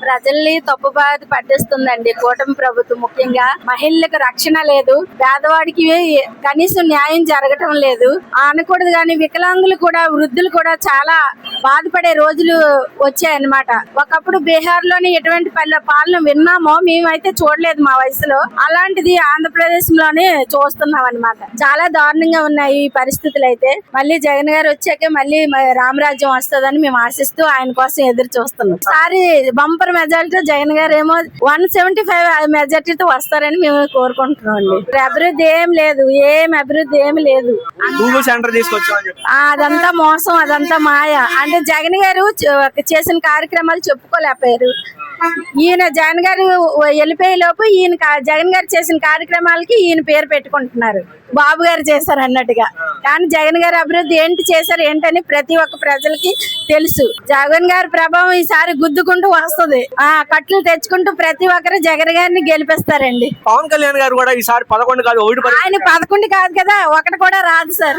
ప్రజల్ని తప్పుబాటు పట్టిస్తుందండి కూటమి ప్రభుత్వం. ముఖ్యంగా మహిళలకు రక్షణ లేదు, పేదవాడికి కనీసం న్యాయం జరగటం లేదు అనకూడదు. కానీ వికలాంగులు కూడా, వృద్ధులు కూడా చాలా బాధపడే రోజులు వచ్చాయన్నమాట. ఒకప్పుడు బీహార్ లోని ఎటువంటి పాలన విన్నామో మేమైతే చూడలేదు మా వయసులో, అలాంటిది ఆంధ్రప్రదేశ్ లోనే చూస్తున్నాం అన్నమాట. చాలా దారుణంగా ఉన్నాయి ఈ పరిస్థితులు. అయితే మళ్ళీ జగన్ గారు వచ్చాకే మళ్ళీ రామరాజ్యం వస్తుందని మేము ఆశిస్తూ ఆయన కోసం ఎదురు చూస్తున్నాం. సారి బంపర్ మెజారిటీ జగన్ గారు ఏమో 175 మెజారిటీతో వస్తారని మేము కోరుకుంటున్నాం అండి. అభివృద్ధి ఏం లేదు, అభివృద్ధి ఏమి లేదు. గూగుల్ సెంటర్ తీసుకొచ్చామని చెప్పి అదంతా మోసం, అదంతా మాయ. అంటే జగన్ గారు చేసిన కార్యక్రమాలు చెప్పుకోలేకపోయారు. ఈయన జగన్ గారు వెళ్ళిపోయే లోపు ఈయన జగన్ గారు చేసిన కార్యక్రమాలకి ఈయన పేరు పెట్టుకుంటున్నారు, బాబు గారు చేశారు అన్నట్టుగా. కానీ జగన్ గారు అభివృద్ధి ఏంటి చేశారు ఏంటని ప్రతి ఒక్క ప్రజలకి తెలుసు. జగన్ గారి ప్రభావం ఈసారి గుద్దుకుంటూ వస్తుంది. కట్లు తెచ్చుకుంటూ ప్రతి ఒక్కరు జగన్ గారిని గెలిపిస్తారండి. పవన్ కళ్యాణ్ గారు కూడా ఈసారి 11 కాదు 1 ఆయన 11 కాదు కదా, 1 కూడా రాదు సార్.